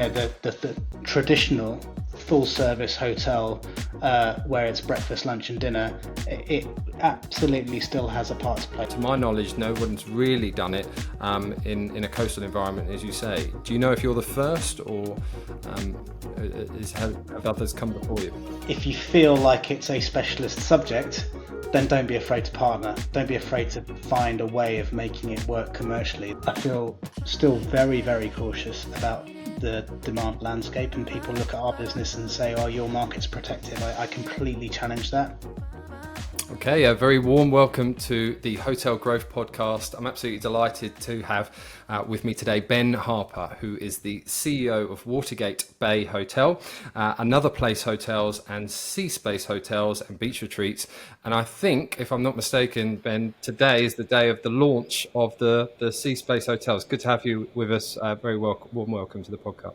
the traditional full service hotel where it's breakfast, lunch and dinner, it absolutely still has a part to play. To my knowledge, no one's really done it in a coastal environment, as you say. Do you know if you're the first, or have others come before you? If you feel like it's a specialist subject, then don't be afraid to partner. Don't be afraid to find a way of making it work commercially. I feel still very, very cautious about the demand landscape, and people look at our business and say, oh, your market's protected. I completely challenge that. Okay, a very warm welcome to the Hotel Growth Podcast. I'm absolutely delighted to have with me today Ben Harper, who is the CEO of Watergate Bay Hotel, Another Place Hotels and Sea Space Hotels and Beach Retreats. And I think, if I'm not mistaken, Ben, today is the day of the launch of the Sea Space Hotels. Good to have you with us. Very warm welcome to the podcast.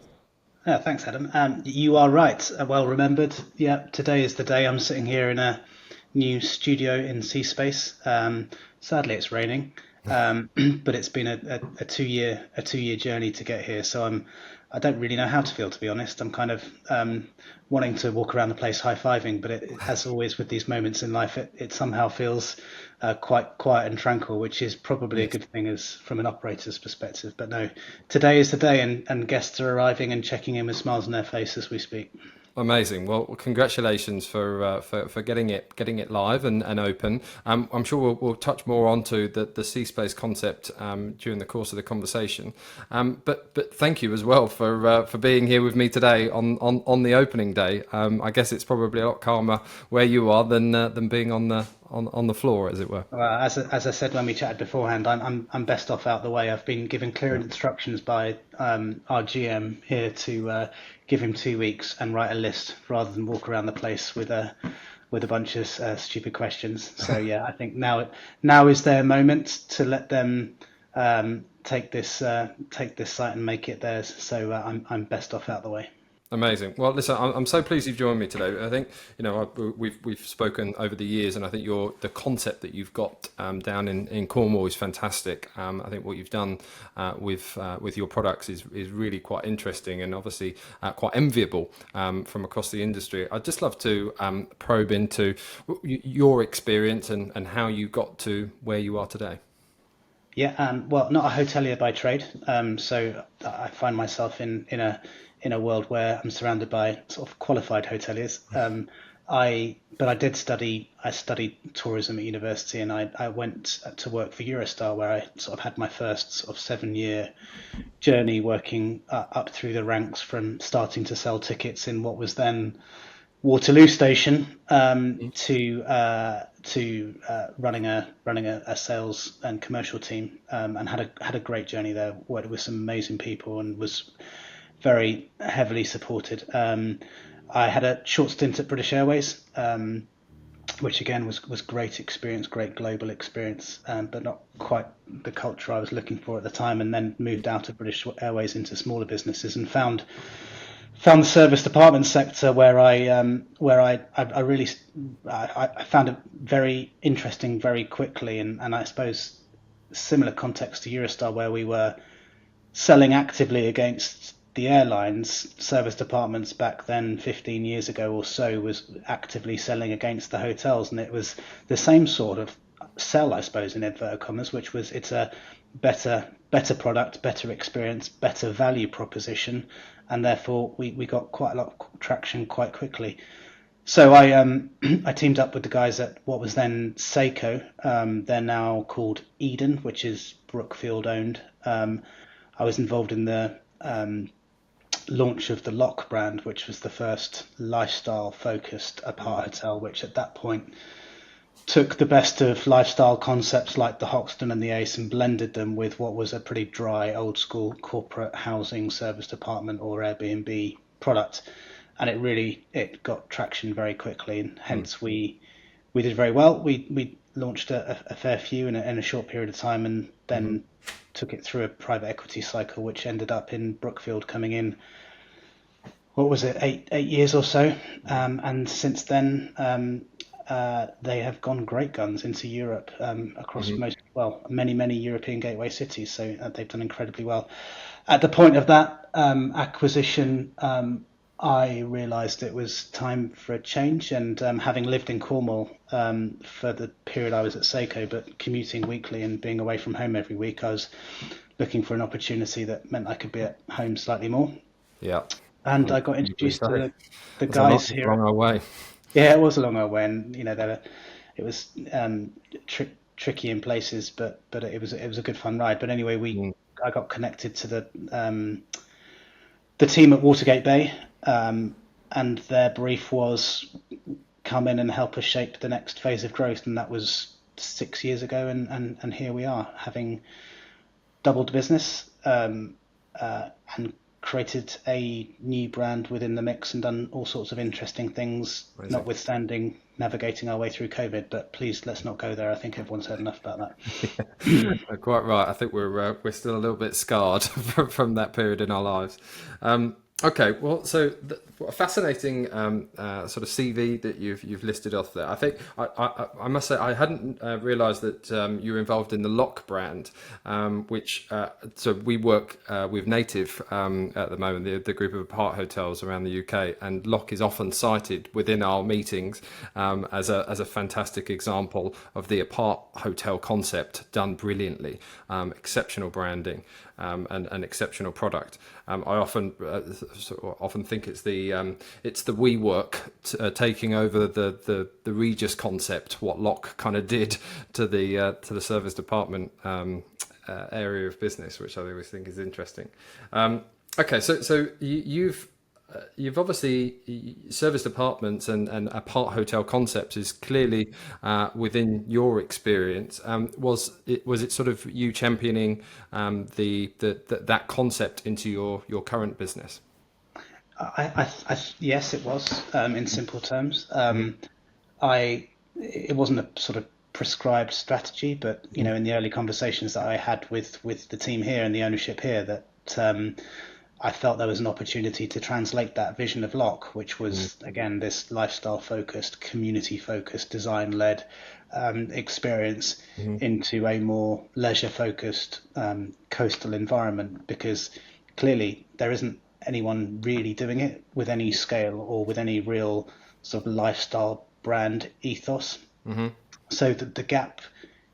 Thanks, Adam. You are right. Well remembered. Yeah, today is the day. I'm sitting here in a new studio in Sea Space. Sadly, it's raining, but it's been a two-year journey to get here. So I don't really know how to feel, to be honest. I'm kind of wanting to walk around the place high-fiving, but as always with these moments in life, it somehow feels quite quiet and tranquil, which is probably a good thing as from an operator's perspective. But no, today is the day, and guests are arriving and checking in with smiles on their face as we speak. Amazing. Well, congratulations for getting it live and open. I'm sure we'll touch more onto the Sea Space concept during the course of the conversation. But thank you as well for being here with me today on the opening day. I guess it's probably a lot calmer where you are than being on the floor, as it were. Well, as I said when we chatted beforehand, I'm best off out the way. I've been given clear instructions by our GM here to give him 2 weeks and write a list rather than walk around the place with a bunch of stupid questions. So yeah, I think now is their moment to let them take this site and make it theirs. So I'm best off out the way. Amazing. Well, listen, I'm so pleased you've joined me today. I think we've spoken over the years, and I think the concept that you've got down in Cornwall is fantastic. I think what you've done with your products is really quite interesting, and obviously quite enviable from across the industry. I'd just love to probe into your experience and how you got to where you are today. Yeah, well, not a hotelier by trade, so I find myself in a world where I'm surrounded by sort of qualified hoteliers. But I did studied tourism at university, and I went to work for Eurostar, where I sort of had my first sort of 7-year journey working up through the ranks, from starting to sell tickets in what was then Waterloo Station to running a sales and commercial team, and had a great journey there. Worked with some amazing people and was very heavily supported. I had a short stint at British Airways, which again was great experience, great global experience, but not quite the culture I was looking for at the time. And then moved out of British Airways into smaller businesses and found the service department sector, where I really found it very interesting very quickly, and I suppose similar context to Eurostar, where we were selling actively against the airlines. Service departments back then, 15 years ago or so, was actively selling against the hotels, and it was the same sort of sell, I suppose, in inverted commas, which was it's a better product, better experience, better value proposition, and therefore we got quite a lot of traction quite quickly. So I teamed up with the guys at what was then Seiko. They're now called Eden, which is Brookfield owned. I was involved in the launch of the Lock brand, which was the first lifestyle focused apart hotel, which at that point took the best of lifestyle concepts like the Hoxton and the Ace and blended them with what was a pretty dry old school corporate housing service department or Airbnb product, and it got traction very quickly, and hence we did very well. We launched a fair few in a short period of time, and then took it through a private equity cycle, which ended up in Brookfield coming in, what was it, eight years or so, and since then they have gone great guns into Europe, across many European gateway cities, so they've done incredibly well. At the point of that acquisition, I realised it was time for a change. And having lived in Cornwall for the period I was at Seiko, but commuting weekly and being away from home every week, I was looking for an opportunity that meant I could be at home slightly more. Yeah. And I got Probably introduced so. to the That's a long, guys here. long way. Yeah, it was a long old way, and it was tricky in places, but it was a good fun ride. But anyway, we Mm. I got connected to the team at Watergate Bay, and their brief was come in and help us shape the next phase of growth, and that was 6 years ago, and here we are, having doubled the business, and created a new brand within the mix and done all sorts of interesting things, Amazing. notwithstanding navigating our way through COVID. But please, let's not go there. I think everyone's heard enough about that. Quite right. I think we're still a little bit scarred from that period in our lives. Okay, well, so what a fascinating sort of CV that you've listed off there. I think I must say I hadn't realised that you were involved in the Lock brand, which so we work with Native at the moment, the group of apart hotels around the UK, and Lock is often cited within our meetings as a fantastic example of the apart hotel concept done brilliantly, exceptional branding. And an exceptional product. I often think it's the WeWork taking over the Regis concept, what Lock kind of did to the service department area of business, which I always think is interesting. Okay, so you've obviously service departments and apart hotel concepts is clearly within your experience. Was it sort of you championing that concept into your current business? Yes, it was, in simple terms. Mm-hmm. It wasn't a sort of prescribed strategy, but Mm-hmm. in the early conversations that I had with the team here and the ownership here, that I felt there was an opportunity to translate that vision of Lock, which was again this lifestyle focused, community focused, design led experience, Mm-hmm. into a more leisure focused coastal environment, because clearly there isn't anyone really doing it with any scale or with any real sort of lifestyle brand ethos. Mm-hmm. So the gap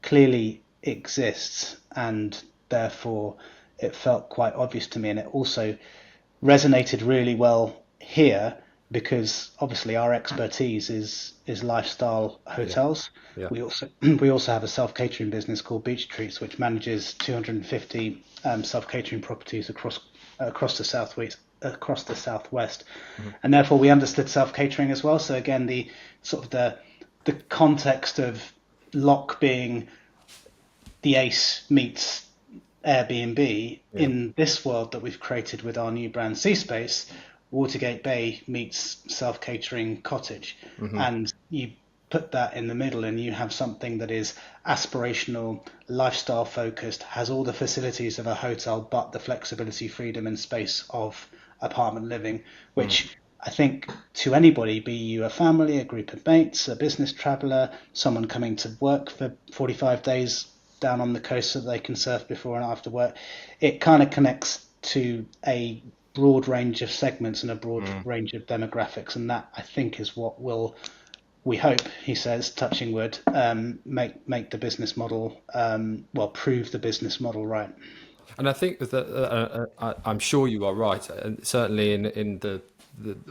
clearly exists, and therefore it felt quite obvious to me, and it also resonated really well here, because obviously our expertise is lifestyle Yeah. hotels. Yeah. We also have a self catering business called Beach Treats, which manages 250 self catering properties across the southwest, Mm-hmm. and therefore we understood self catering as well. So again, the sort of the context of Lock being the Ace meets Airbnb Yeah. in this world that we've created with our new brand Sea Space, Watergate Bay meets self catering cottage, Mm-hmm. and you put that in the middle, and you have something that is aspirational, lifestyle focused, has all the facilities of a hotel, but the flexibility, freedom, and space of apartment living, which I think to anybody, be you a family, a group of mates, a business traveller, someone coming to work for 45 days down on the coast so that they can surf before and after work, it kind of connects to a broad range of segments and a broad Mm. range of demographics. And that, I think, is what will, we hope, he says, touching wood, make the business model, prove the business model right. And I think that I'm sure you are right, and certainly in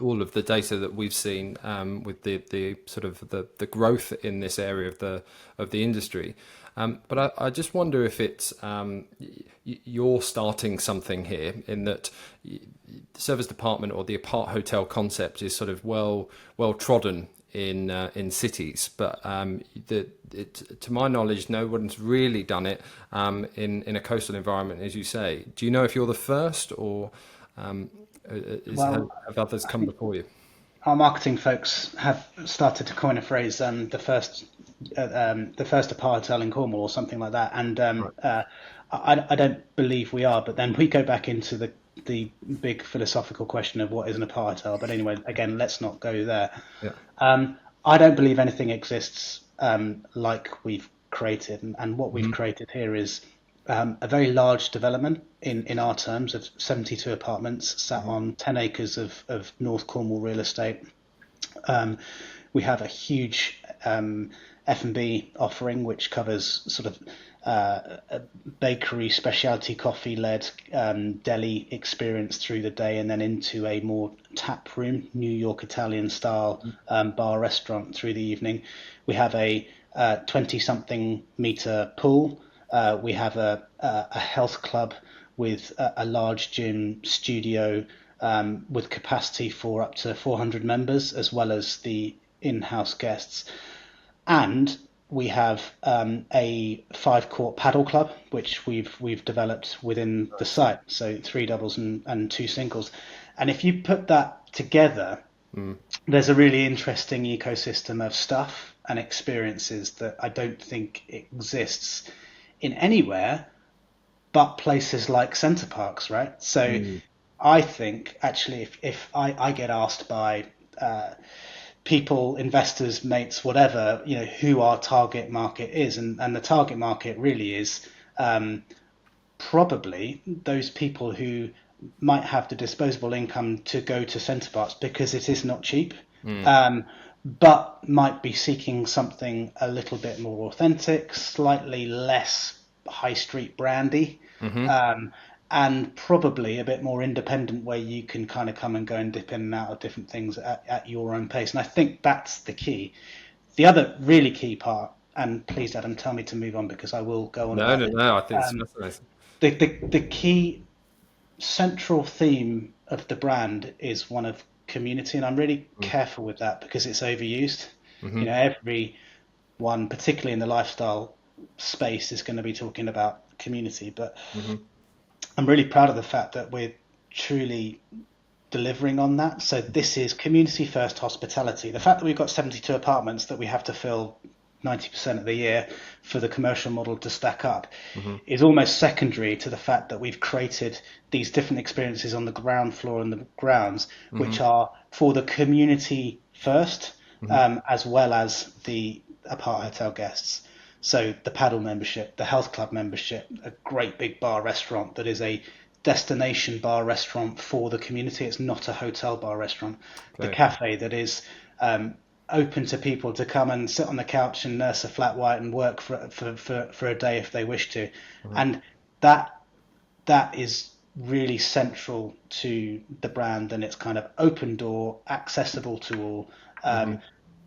all of the data that we've seen with the sort of the growth in this area of the industry. But I just wonder if it's you're starting something here in that the service department or the apart hotel concept is sort of well trodden in cities, but to my knowledge, no one's really done it in a coastal environment, as you say. Do you know if you're the first, or Well, have others I come think before you? our marketing folks have started to coin a phrase, the first apart hotel in Cornwall or something like that. And Right. I don't believe we are, but then we go back into the big philosophical question of what is an apart hotel. But anyway, again, let's not go there. Yeah. I don't believe anything exists like we've created, and what we've Mhm. created here is a very large development in our terms of 72 apartments sat Mm-hmm. on 10 acres of North Cornwall real estate. Um, we have a huge F&B offering, which covers sort of a bakery, specialty coffee led deli experience through the day, and then into a more tap room, New York Italian style bar restaurant through the evening. We have a 20 something meter pool. We have a health club with a large gym studio with capacity for up to 400 members, as well as the in-house guests. And we have a 5 court paddle club, which we've developed within the Nice. site. So 3 doubles and 2 singles. And if you put that together, Mm. there's a really interesting ecosystem of stuff and experiences that I don't think exists in anywhere but places like centre parks, right? So Mm. I think actually, if I get asked by uh, people, investors, mates, whatever, who our target market is, and the target market really is probably those people who might have the disposable income to go to centre parks because it is not cheap, Mm. um, but might be seeking something a little bit more authentic, slightly less high street brandy, Mm-hmm. um, and probably a bit more independent where you can kind of come and go and dip in and out of different things at your own pace. And I think that's the key. The other really key part, and please, Adam, tell me to move on because I will go on No, about no, this. no. I think it's Um, fascinating. the key central theme of the brand is one of community, and I'm really careful with that because it's overused. Mm-hmm. Everyone, particularly in the lifestyle space, is going to be talking about community, but Mm-hmm. I'm really proud of the fact that we're truly delivering on that. So this is community first hospitality. The fact that we've got 72 apartments that we have to fill 90% of the year for the commercial model to stack up Mm-hmm. is almost secondary to the fact that we've created these different experiences on the ground floor and the grounds, Mm-hmm. which are for the community first, Mm-hmm. as well as the apart hotel guests. So the paddle membership, the health club membership, a great big bar restaurant that is a destination bar restaurant for the community. It's not a hotel bar restaurant. The Okay. cafe that is open to people to come and sit on the couch and nurse a flat white and work for a day if they wish to. Mm-hmm. And that is really central to the brand, and it's kind of open door, accessible to all, Mm-hmm.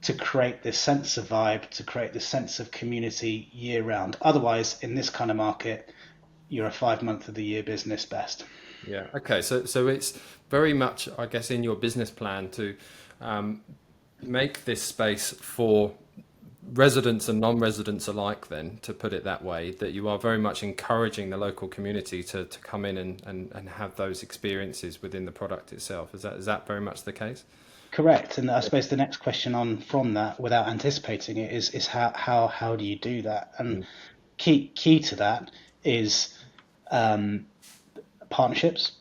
to create this sense of vibe, to create this sense of community year round. Otherwise, in this kind of market, you're a 5 month of the year business best. Yeah. Okay. So it's very much, I guess, in your business plan to um, make this space for residents and non-residents alike, then, to put it that way, that you are very much encouraging the local community to come in and have those experiences within the product itself. Is that very much the case? Correct. And I suppose the next question on from that, without anticipating it, is how do you do that? And Mm. key to that is um, partnerships.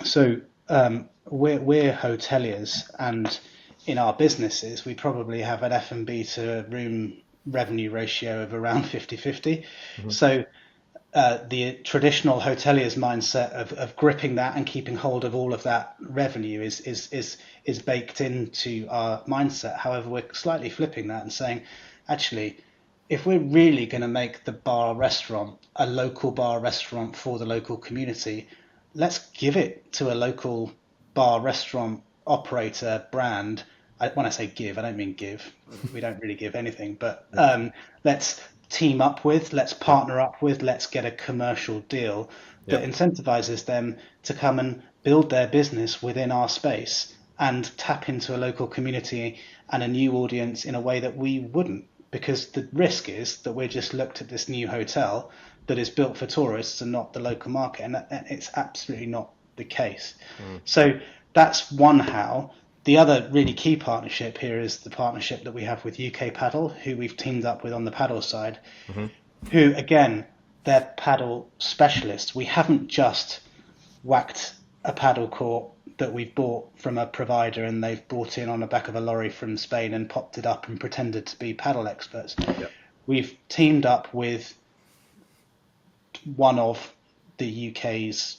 So we're hoteliers, and in our businesses, we probably have an F&B to room revenue ratio of around 50-50. Mm-hmm. So the traditional hotelier's mindset of gripping that and keeping hold of all of that revenue is baked into our mindset. However, we're slightly flipping that and saying, actually, if we're really going to make the bar restaurant a local bar restaurant for the local community, let's give it to a local bar restaurant operator brand. When I say give, I don't mean give. We don't really give anything, but Yeah. let's team up with, let's Yeah. partner up with, let's get a commercial deal that Yeah. incentivizes them to come and build their business within our space and tap into a local community and a new audience in a way that we wouldn't. Because the risk is that we're just looked at this new hotel that is built for tourists and not the local market, and it's absolutely not the case. Mm. So that's one how. The other really key partnership here is the partnership that we have with UK Paddle, who we've teamed up with on the paddle side, Mm-hmm. who, again, they're paddle specialists. We haven't just whacked a paddle court that we've bought from a provider and they've brought in on the back of a lorry from Spain and popped it up and pretended to be paddle experts. Yeah. We've teamed up with one of the UK's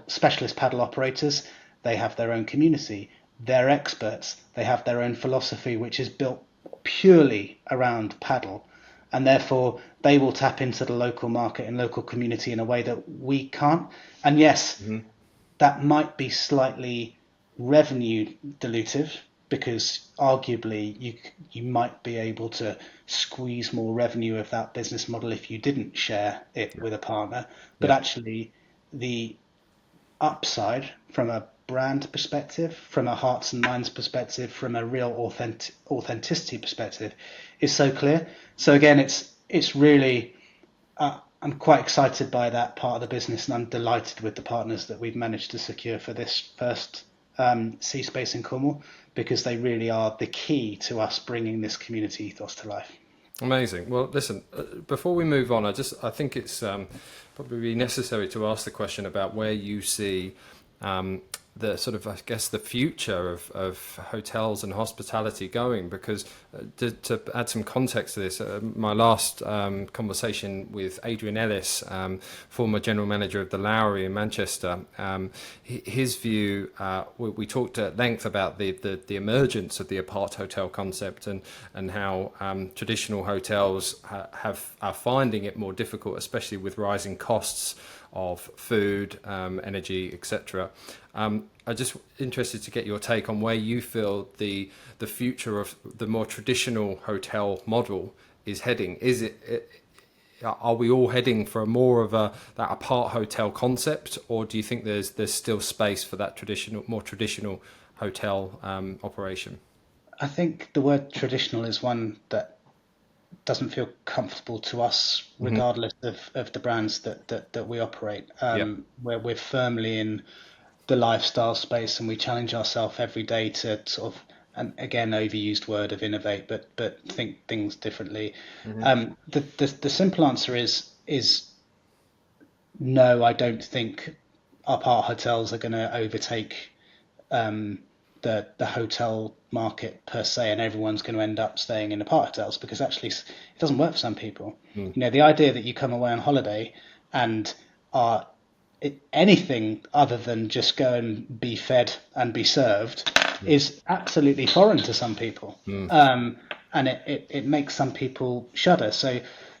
specialist paddle operators. They have their own community. They're experts. They have their own philosophy, which is built purely around paddle, and therefore they will tap into the local market and local community in a way that we can't. And yes, that might be slightly revenue dilutive, because arguably you might be able to squeeze more revenue of that business model if you didn't share it with a partner. But actually, the upside from a brand perspective, from a hearts and minds perspective, from a real authenticity perspective, is so clear. So again, it's really I'm quite excited by that part of the business, and I'm delighted with the partners that we've managed to secure for this first sea space in Cornwall, because they really are the key to us bringing this community ethos to life. Amazing. Well, listen, before we move on, I think it's probably necessary to ask the question about where you see the sort of, I guess, the future of hotels and hospitality going, because to add some context to this, my last conversation with Adrian Ellis, former general manager of the Lowry in Manchester, his view, we talked at length about the emergence of the apart hotel concept, and how traditional hotels are finding it more difficult, especially with rising costs of food, energy, etc. I'm just interested to get your take on where you feel the future of the more traditional hotel model is heading. Are we all heading for more of that apart hotel concept, or do you think there's still space for that more traditional hotel operation? I think the word traditional is one that doesn't feel comfortable to us, regardless of the brands that we operate. Where we're firmly in the lifestyle space, and we challenge ourselves every day to sort of, and again, overused word of innovate, but think things differently. The simple answer is no. I don't think apart hotels are going to overtake the hotel market per se, and everyone's going to end up staying in apart hotels, because actually it doesn't work for some people. The idea that you come away on holiday and are anything other than just go and be fed and be served is absolutely foreign to some people, and it makes some people shudder. So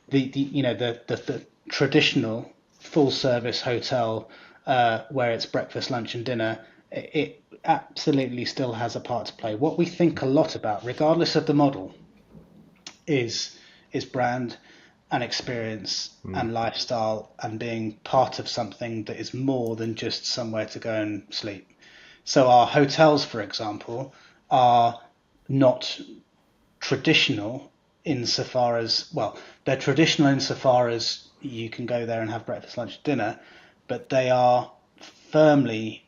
the traditional full service hotel, where it's breakfast, lunch, and dinner, it absolutely still has a part to play. What we think a lot about, regardless of the model, is brand and experience and lifestyle, and being part of something that is more than just somewhere to go and sleep. So our hotels, for example, are not traditional insofar as, well, they're traditional insofar as you can go there and have breakfast, lunch, dinner, but they are firmly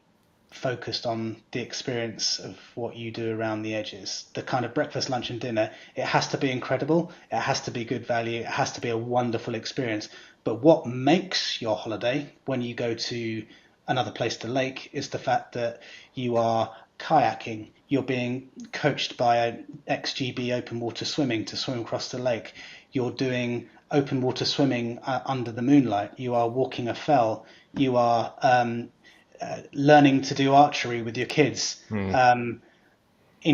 focused on the experience of what you do around the edges. The kind of breakfast, lunch, and dinner, it has to be incredible, it has to be good value, it has to be a wonderful experience. But what makes your holiday when you go to another place to lake is the fact that you are kayaking, you're being coached by an XGB open water swimming to swim across the lake, you're doing open water swimming under the moonlight, you are walking a fell, you are learning to do archery with your kids. In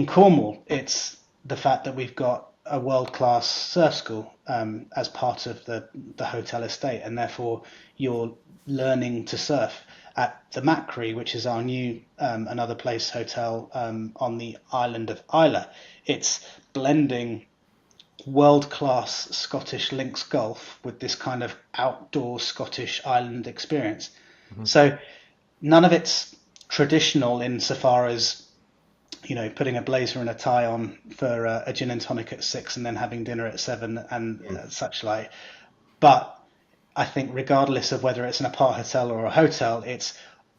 Cornwall, it's the fact that we've got a world-class surf school as part of the hotel estate, and therefore you're learning to surf. At the Macri, which is our new another place hotel on the island of Islay, it's blending world-class Scottish links golf with this kind of outdoor Scottish island experience. So none of it's traditional insofar as, putting a blazer and a tie on for a gin and tonic at 6 and then having dinner at 7 and such like. But I think regardless of whether it's an apart hotel or a hotel,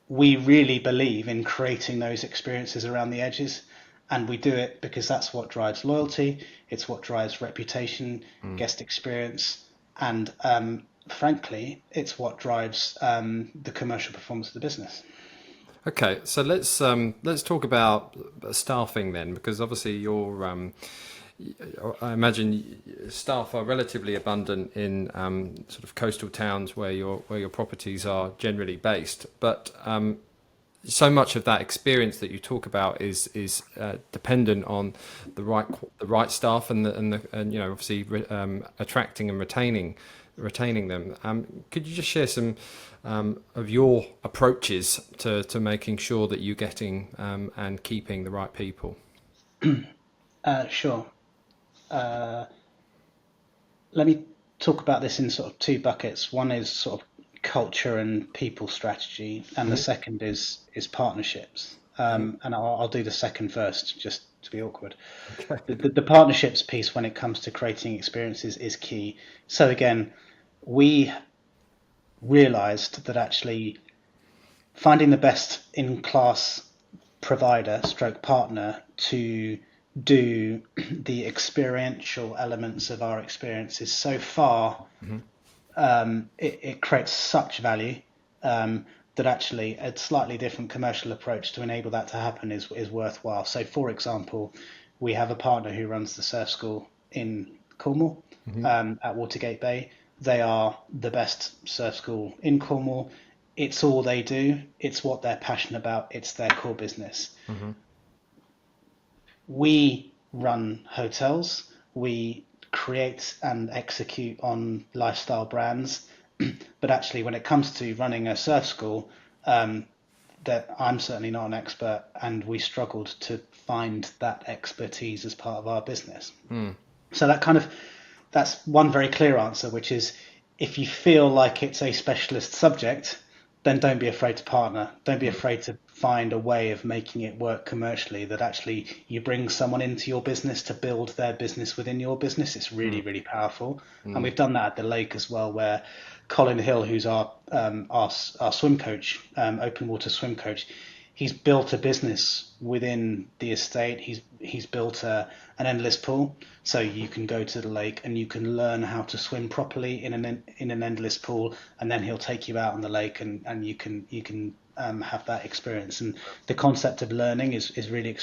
we really believe in creating those experiences around the edges. And we do it because that's what drives loyalty. It's what drives reputation, guest experience, and frankly, it's what drives the commercial performance of the business. Okay, so let's talk about staffing then, because obviously I imagine staff are relatively abundant in sort of coastal towns where your properties are generally based, but so much of that experience that you talk about is dependent on the right staff and obviously attracting and retaining them. Could you just share some of your approaches to making sure that you're getting and keeping the right people? Sure. Uh, Let me talk about this in sort of two buckets. One is sort of culture and people strategy, and the Hmm. second is partnerships. Hmm. And I'll do the second first, just to be awkward. Okay. The partnerships piece when it comes to creating experiences is key. So again, we realized that actually finding the best in class provider stroke partner to do the experiential elements of our experiences so far, Hmm. it creates such value that actually a slightly different commercial approach to enable that to happen is worthwhile. So, for example, we have a partner who runs the surf school in Cornwall Hmm. at Watergate Bay. They are the best surf school in Cornwall. It's all they do. It's what they're passionate about. It's their core business. Hmm. We run hotels. We create and execute on lifestyle brands. But actually, when it comes to running a surf school, that I'm certainly not an expert, and we struggled to find that expertise as part of our business. So that's one very clear answer, which is if you feel like it's a specialist subject, then don't be afraid to partner. Don't be afraid to find a way of making it work commercially, that actually you bring someone into your business to build their business within your business. It's really, really powerful. And we've done that at the lake as well, where Colin Hill, who's our swim coach, open water swim coach, he's built a business within the estate. He's built an endless pool, so you can go to the lake and you can learn how to swim properly in an endless pool, and then he'll take you out on the lake and you can have that experience. And the concept of learning is really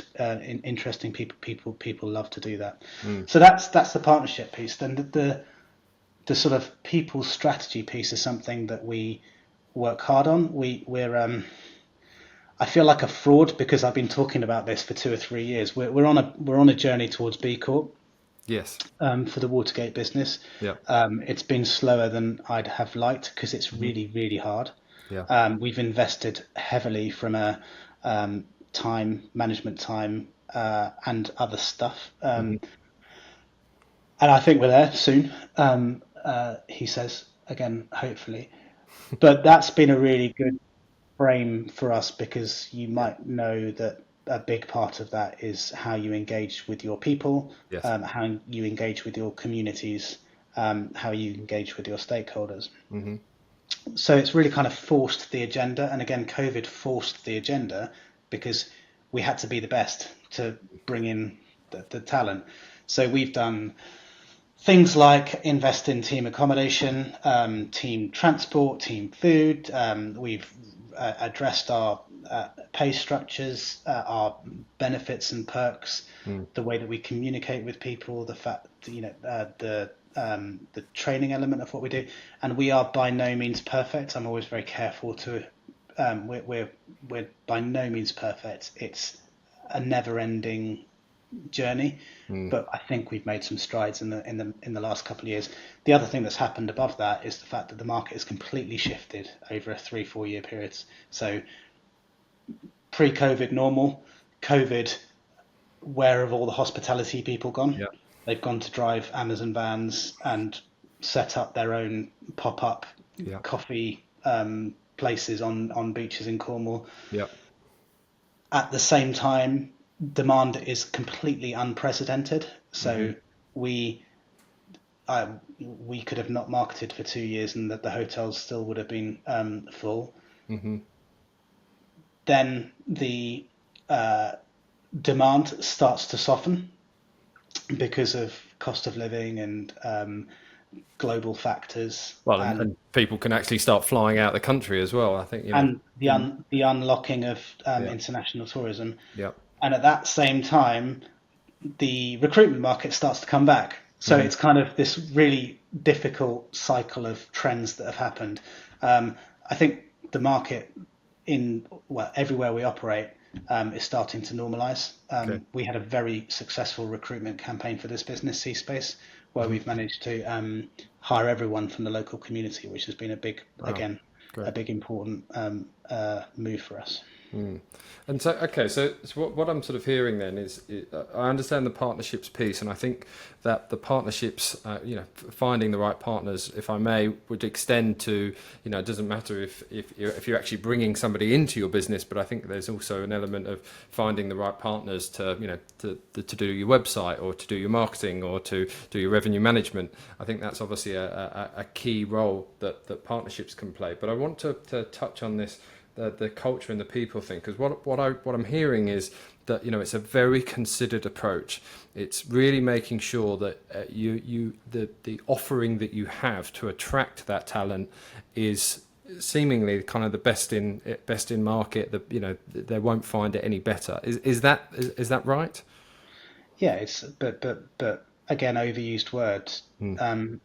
interesting. People love to do that. So that's the partnership piece. Then the sort of people strategy piece is something that we work hard on. We're I feel like a fraud because I've been talking about this for 2 or 3 years. We're on a journey towards B Corp Yes. for the Watergate business. Yeah. It's been slower than I'd have liked because it's Hmm. really, really hard. Yeah. We've invested heavily from a time management time and other stuff, Hmm. and I think we're there soon. He says again, hopefully, but that's been a really good frame for us because you Yeah. might know that a big part of that is how you engage with your people, Yes. how you engage with your communities, how you engage with your stakeholders. Hmm. So it's really kind of forced the agenda. And again, COVID forced the agenda because we had to be the best to bring in the talent. So we've done things like invest in team accommodation, team transport, team food. We've addressed our pay structures, our benefits and perks, Mm. the way that we communicate with people, the fact, the training element of what we do. And we are by no means perfect. I'm always very careful to. We're by no means perfect. It's a never-ending journey, Mm. but I think we've made some strides in the last couple of years. The other thing that's happened above that is the fact that the market has completely shifted over a 3-4 year period. So pre-COVID normal, COVID, where have all the hospitality people gone? Yeah. They've gone to drive Amazon vans and set up their own pop-up Yeah. coffee places on beaches in Cornwall. Yeah. At the same time, demand is completely unprecedented. Hmm. So we I, we could have not marketed for 2 years and that the hotels still would have been full. Hmm. Then the uh, demand starts to soften because of cost of living and global factors Well, and and people can actually start flying out the country as well. I think, and the Mm. the unlocking of Yeah. international tourism. Yeah. And at that same time, the recruitment market starts to come back. So Hmm. it's kind of this really difficult cycle of trends that have happened. I think the market everywhere we operate is starting to normalize. Okay. We had a very successful recruitment campaign for this business, C Space, where we've managed to hire everyone from the local community, which has been Wow. a Great. big important move for us. And so, okay, so what I'm sort of hearing then is, I understand the partnerships piece, and I think that the partnerships, finding the right partners, if I may, would extend to, it doesn't matter if you're actually bringing somebody into your business, but I think there's also an element of finding the right partners to do your website or to do your marketing or to do your revenue management. I think that's obviously a key role that partnerships can play. But I want to touch on this, the culture and the people thing, because what I'm hearing is that it's a very considered approach. It's really making sure that the offering that you have to attract that talent is seemingly kind of the best in market. That they won't find it any better. Is that right? Yeah, it's but again, overused words. Mm. Um,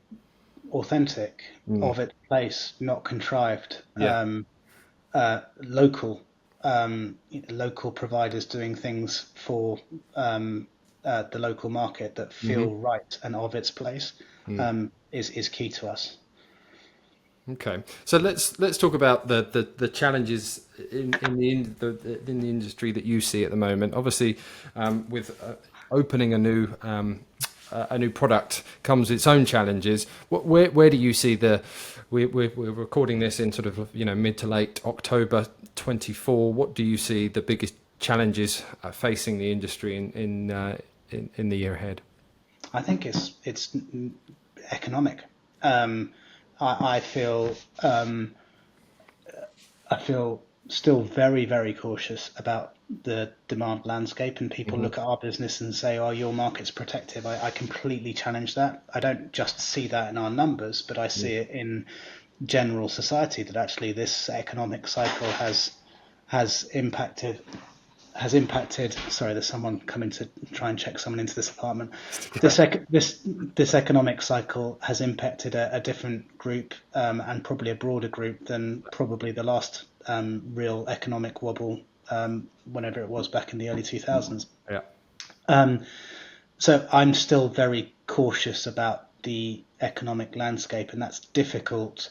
Authentic, Mm. of its place, not contrived. Yeah. Local, local providers doing things for the local market that Hmm. feel right and of its place is key to us. Okay, so let's talk about the challenges in the industry that you see at the moment. Obviously, with opening a new product comes its own challenges. Where do you see we're recording this in sort of mid to late October 24. What do you see the biggest challenges facing the industry in the year ahead? I think it's economic. Um, I feel I feel still very, very cautious about the demand landscape, and people Hmm. look at our business and say, "Oh, your market's protective." I completely challenge that. I don't just see that in our numbers, but I see it in general society that actually this economic cycle has impacted has impacted. Sorry, there's someone coming to try and check someone into this apartment. This economic cycle has impacted a different group and probably a broader group than probably the last real economic wobble, whenever it was back in the early 2000s. Yeah. So I'm still very cautious about the economic landscape, and that's difficult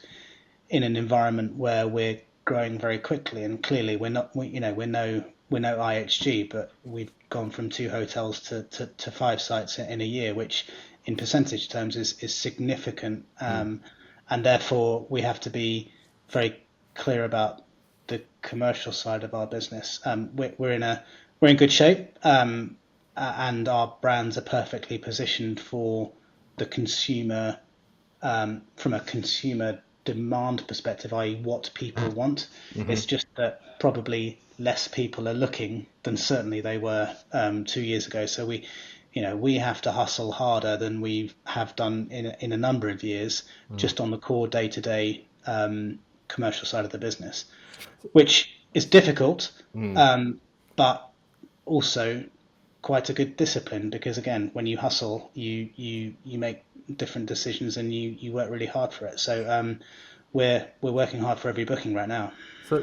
in an environment where we're growing very quickly. And clearly, we're not, we're no IHG, but we've gone from 2 hotels to 5 sites in a year, which in percentage terms is significant. And therefore, we have to be very clear about the commercial side of our business. We're in good shape, and our brands are perfectly positioned for the consumer, from a consumer demand perspective, i.e., what people want. It's just that probably less people are looking than certainly they were 2 years ago. So we have to hustle harder than we have done in a number of years, just on the core day to day commercial side of the business, which is difficult, but also quite a good discipline, because again, when you hustle, you make different decisions and you work really hard for it. So we're working hard for every booking right now, So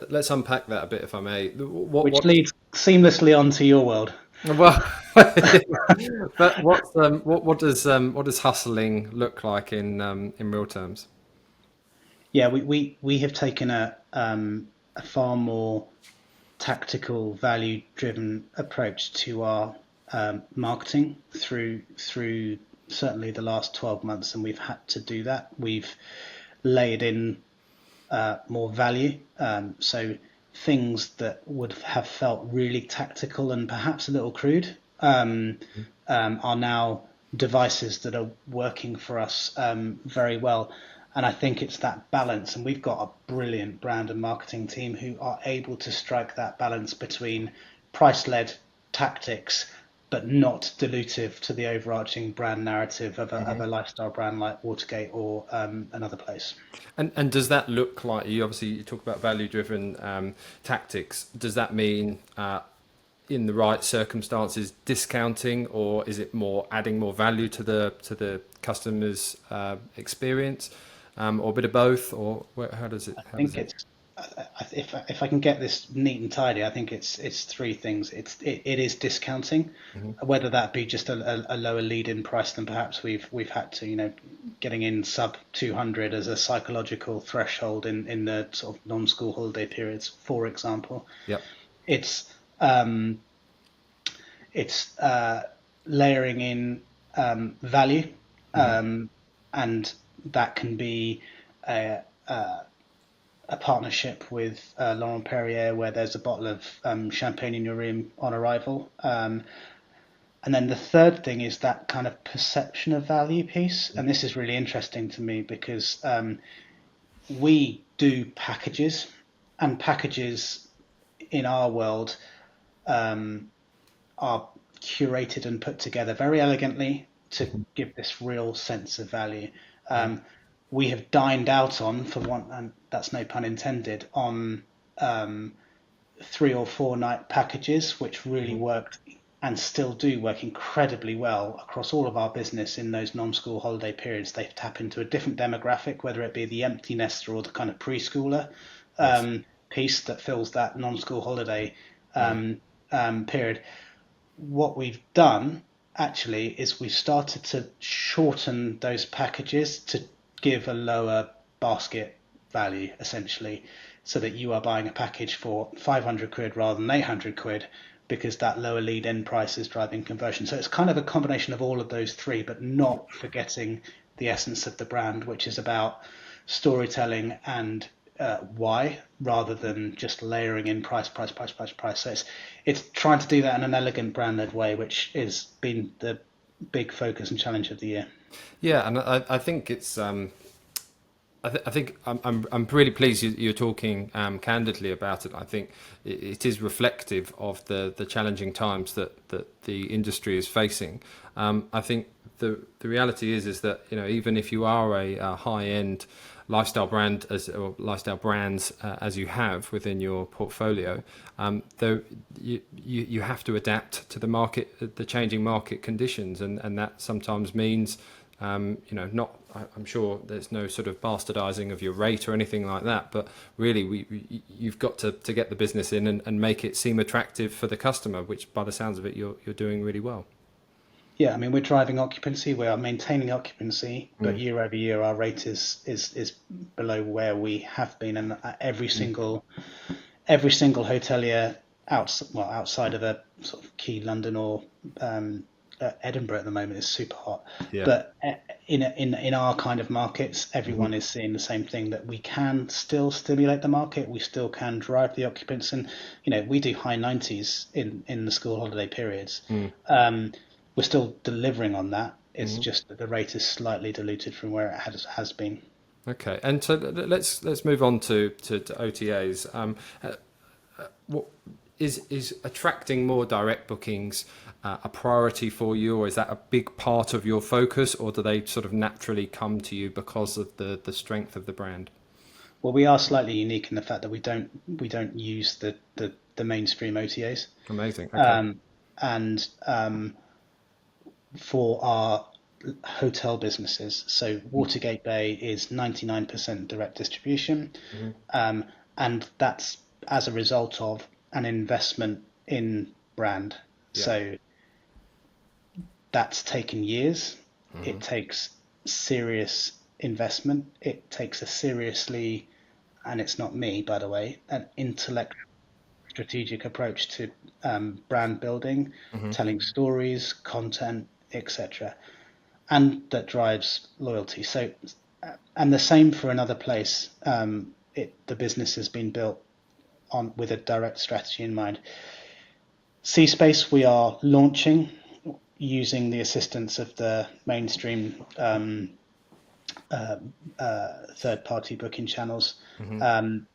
let's unpack that a bit, if I may. which leads seamlessly onto your world. Well, but what does hustling look like in real terms? Yeah, we have taken a far more tactical, value driven approach to our marketing through certainly the last 12 months, and we've had to do that. We've layered in more value. So things that would have felt really tactical and perhaps a little crude are now devices that are working for us very well. And I think it's that balance. And we've got a brilliant brand and marketing team who are able to strike that balance between price led tactics, but not dilutive to the overarching brand narrative of a lifestyle brand like Watergate or another place. And does that look like, you talk about value driven tactics? Does that mean in the right circumstances discounting, or is it more adding more value to the customer's experience, or a bit of both, or how does it? I think it's if I can get this neat and tidy, I think it's three things. It is discounting, whether that be just a lower lead-in price than perhaps we've had to, getting in sub 200 as a psychological threshold in the sort of non-school holiday periods, for example. Yep. Um, it's layering in value, and that can be a, a partnership with Laurent Perrier, where there's a bottle of champagne in your room on arrival. And then the third thing is that kind of perception of value piece. And this is really interesting to me because we do packages, and packages in our world are curated and put together very elegantly to give this real sense of value. We have dined out on, for one, and that's no pun intended, on 3 or 4 night packages, which really worked and still do work incredibly well across all of our business in those non-school holiday periods. They tap into a different demographic, whether it be the empty nester or the kind of preschooler piece that fills that non-school holiday period. What we've done actually is we've started to shorten those packages to give a lower basket value, essentially, so that you are buying a package for 500 quid rather than 800 quid, because that lower lead in price is driving conversion. So it's kind of a combination of all of those three, but not forgetting the essence of the brand, which is about storytelling and why, rather than just layering in price. So it's trying to do that in an elegant brand-led way, which has been the big focus and challenge of the year. Yeah, and I think it's. I think I'm really pleased you're talking candidly about it. I think it is reflective of the challenging times that the industry is facing. I think the reality is that even if you are a high end lifestyle brand or lifestyle brands as you have within your portfolio, though you have to adapt to the market, the changing market conditions, and that sometimes means not. I'm sure there's no sort of bastardizing of your rate or anything like that, but really you've got to get the business in and make it seem attractive for the customer, which by the sounds of it you're doing really well. Yeah, I mean, we're driving occupancy, we are maintaining occupancy, but year over year our rate is below where we have been, and every single hotelier outside of a sort of key London or Edinburgh at the moment is super hot. Yeah. But in our kind of markets, everyone is seeing the same thing, that we can still stimulate the market, we still can drive the occupants, and we do high 90s in the school holiday periods. We're still delivering on that. It's just that the rate is slightly diluted from where it has been. Okay, and so let's move on to OTAs. What is attracting more direct bookings a priority for you, or is that a big part of your focus, or do they sort of naturally come to you because of the strength of the brand? Well, we are slightly unique in the fact that we don't use the mainstream OTAs. Amazing. Okay. And for our hotel businesses, so Watergate Bay is 99% direct distribution, and that's as a result of an investment in brand. Yeah. So that's taken years. It takes serious investment. It takes a seriously, and it's not me, by the way, an intellectual strategic approach to brand building, telling stories, content, etc., and that drives loyalty. So, and the same for another place. The business has been built on with a direct strategy in mind. Sea Space, we are launching using the assistance of the mainstream third-party booking channels, and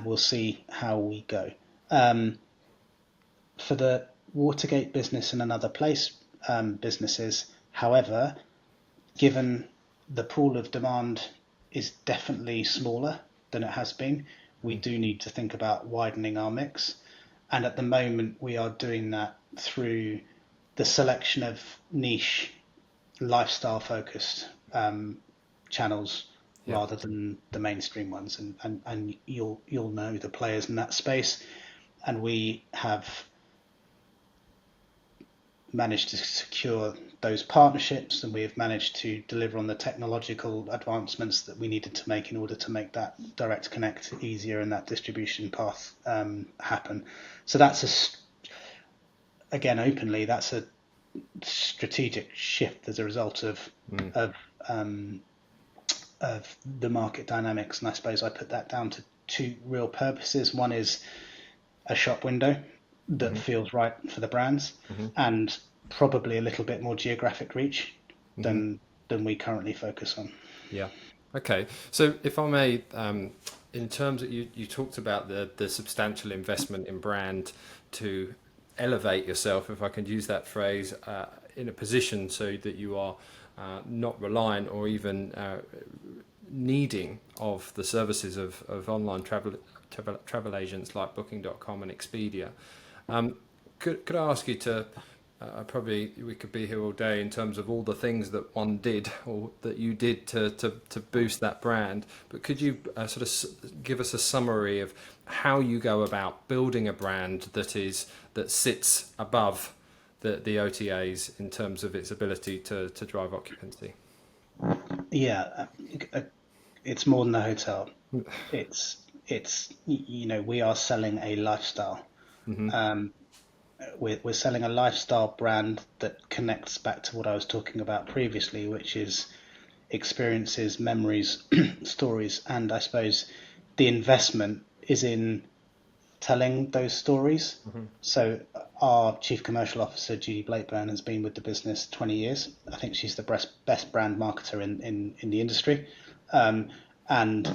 we'll see how we go. For the Watergate business and another place businesses, however, given the pool of demand is definitely smaller than it has been, we do need to think about widening our mix. And at the moment, we are doing that through the selection of niche, lifestyle-focused channels Yeah. rather than the mainstream ones. And you'll know the players in that space. And we have managed to secure those partnerships, and we have managed to deliver on the technological advancements that we needed to make in order to make that direct connect easier and that distribution path happen. So that's again, openly, that's a strategic shift as a result of um, of the market dynamics, and I suppose I put that down to two real purposes. One is a shop window that feels right for the brands, and probably a little bit more geographic reach than we currently focus on. Yeah. Okay. So if I may, in terms of you talked about the substantial investment in brand to elevate yourself, if I can use that phrase, in a position so that you are not reliant or even needing of the services of online travel agents like Booking.com and Expedia. Could I ask you to probably we could be here all day in terms of all the things that one did or that you did to boost that brand, but could you sort of give us a summary of how you go about building a brand that sits above the OTAs in terms of its ability to drive occupancy? Yeah, it's more than a hotel. It's we are selling a lifestyle. We're selling a lifestyle brand that connects back to what I was talking about previously, which is experiences, memories, stories, and I suppose the investment is in telling those stories. So our Chief Commercial Officer, Judy Blakeburn, has been with the business 20 years. I think she's the best brand marketer in the industry. And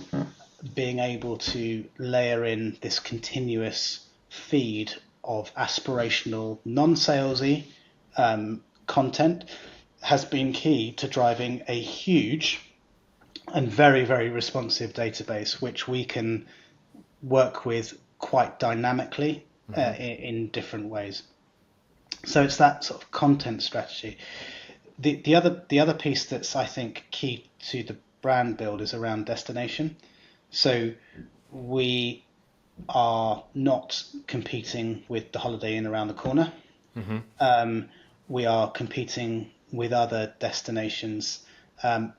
being able to layer in this continuous feed of aspirational, non-salesy content has been key to driving a huge and very, very responsive database, which we can work with quite dynamically in different ways. So it's that sort of content strategy. The other piece that's, I think, key to the brand build is around destination. So we are not competing with the Holiday Inn around the corner. We are competing with other destinations.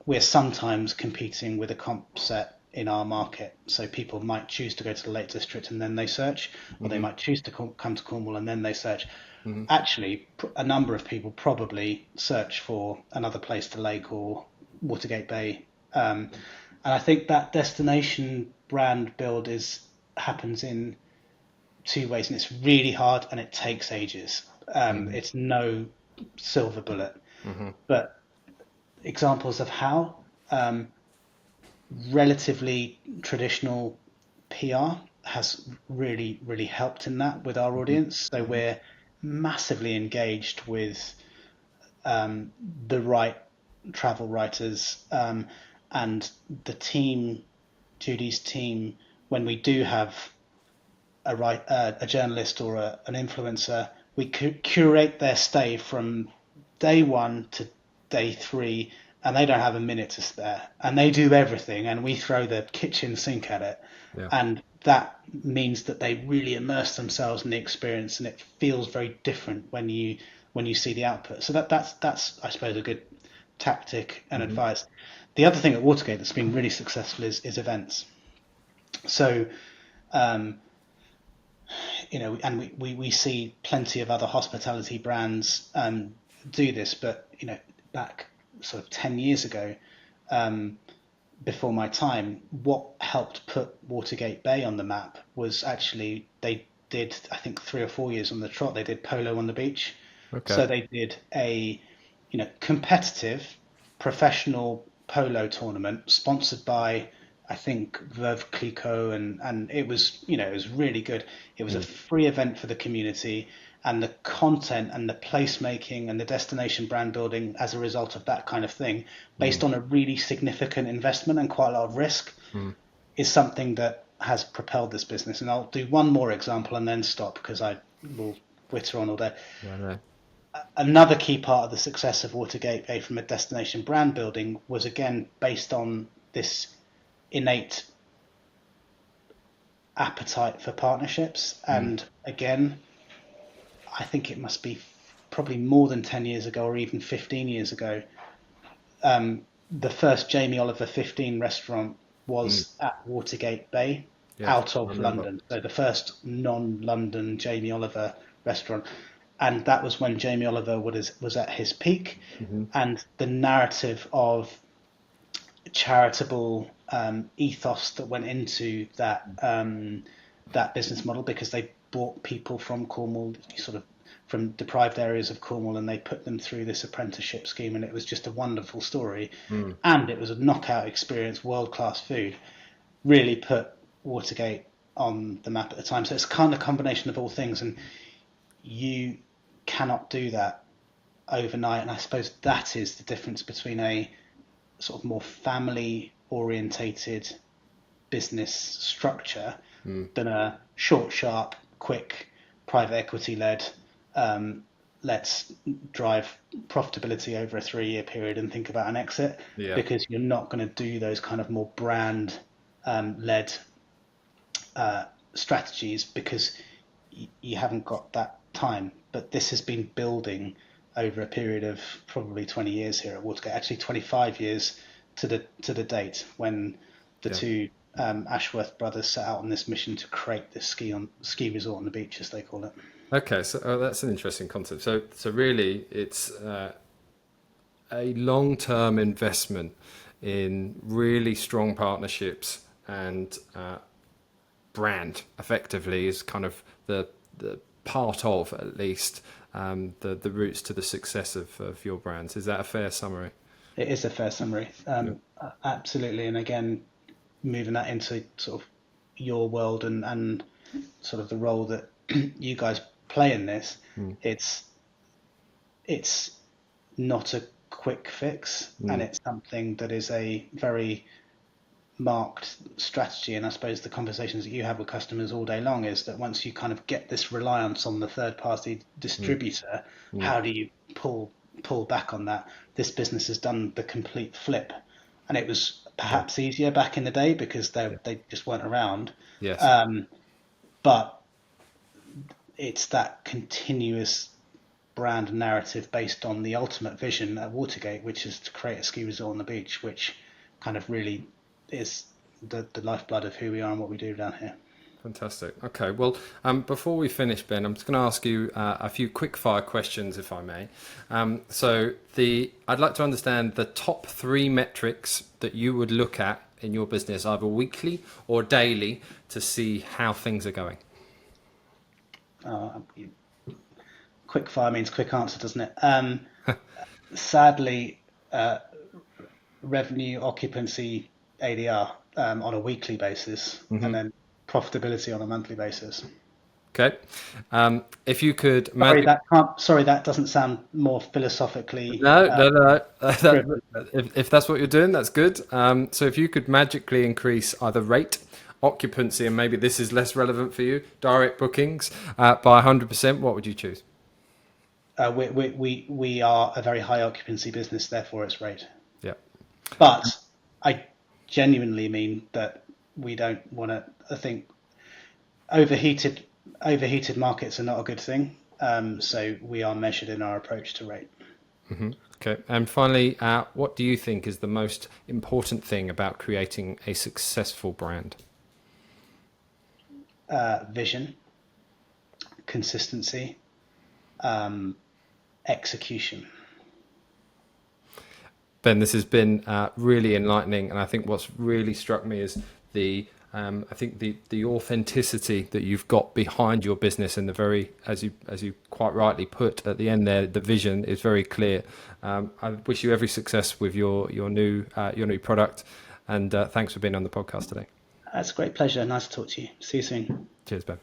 We're sometimes competing with a comp set in our market. So people might choose to go to the Lake District and then they search, or they might choose to come to Cornwall and then they search. Actually, a number of people probably search for another place to lake or Watergate Bay. And I think that destination brand build happens in two ways, and it's really hard and it takes ages. It's no silver bullet. But examples of how relatively traditional PR has really, really helped in that with our audience. So we're massively engaged with the right travel writers and the team, Judy's team, when we do have a journalist or an influencer, we curate their stay from day one to day three, and they don't have a minute to spare, and they do everything, and we throw the kitchen sink at it. Yeah. And that means that they really immerse themselves in the experience, and it feels very different when you see the output. So that's I suppose a good tactic and advice. The other thing at Watergate that's been really successful is events. So and we see plenty of other hospitality brands do this, but back sort of 10 years ago, before my time, what helped put Watergate Bay on the map was actually they did, I think 3 or 4 years on the trot, they did polo on the beach. Okay. So they did a competitive professional polo tournament sponsored by, I think, Veuve Clicquot, and it was it was really good. It was a free event for the community, and the content and the placemaking and the destination brand building as a result of that kind of thing, based on a really significant investment and quite a lot of risk, is something that has propelled this business. And I'll do one more example and then stop because I will witter on all day. Yeah, no. Another key part of the success of Watergate Bay from a destination brand building was again based on this innate appetite for partnerships. And again, I think it must be probably more than 10 years ago or even 15 years ago. The first Jamie Oliver 15 restaurant was at Watergate Bay, out of London. So the first non-London Jamie Oliver restaurant. And that was when Jamie Oliver was at his peak. And the narrative of charitable ethos that went into that business model, because they brought people from Cornwall, sort of from deprived areas of Cornwall, and they put them through this apprenticeship scheme, and it was just a wonderful story. And it was a knockout experience, world-class food, really put Watergate on the map at the time. So it's kind of a combination of all things, and you cannot do that overnight. And I suppose that is the difference between a sort of more family orientated business structure than a short, sharp, quick, private equity led, let's drive profitability over a 3-year period and think about an exit, because you're not going to do those kind of more brand led strategies because you haven't got that time. But this has been building over a period of probably 20 years here at Watergate, actually 25 years to the date, when the two Ashworth brothers set out on this mission to create this ski resort on the beach, as they call it. Okay, so that's an interesting concept. So really, it's a long-term investment in really strong partnerships, and brand effectively is kind of the part of, at least, the roots to the success of your brands. Is that a fair summary? It is a fair summary. Absolutely. And again, moving that into sort of your world and sort of the role that you guys play in this, it's not a quick fix, and it's something that is a very marked strategy. And I suppose the conversations that you have with customers all day long is that once you kind of get this reliance on the third party distributor, how do you pull back on that? This business has done the complete flip, and it was perhaps easier back in the day because they just weren't around. But it's that continuous brand narrative based on the ultimate vision at Watergate, which is to create a ski resort on the beach, which kind of really is the lifeblood of who we are and what we do down here. Fantastic. Okay, well, before we finish, Ben, I'm just going to ask you a few quick-fire questions, if I may. I'd like to understand the top 3 metrics that you would look at in your business, either weekly or daily, to see how things are going. Quick fire means quick answer, doesn't it? Sadly, revenue, occupancy, ADR on a weekly basis, and then profitability on a monthly basis. Okay. If you could... Sorry, that doesn't sound more philosophically... No. If that's what you're doing, that's good. So if you could magically increase either rate, occupancy, and maybe this is less relevant for you, direct bookings, by 100%, what would you choose? We are a very high occupancy business, therefore it's rate. Yeah. But I genuinely mean that we don't want to... I think overheated markets are not a good thing. So we are measured in our approach to rate. Okay. And finally, what do you think is the most important thing about creating a successful brand? Vision, consistency, execution. Ben, this has been really enlightening, and I think what's really struck me is the authenticity that you've got behind your business, and the very, as you quite rightly put at the end there, the vision is very clear. I wish you every success with your new product, and thanks for being on the podcast today. That's a great pleasure. Nice to talk to you. See you soon. Cheers, Ben.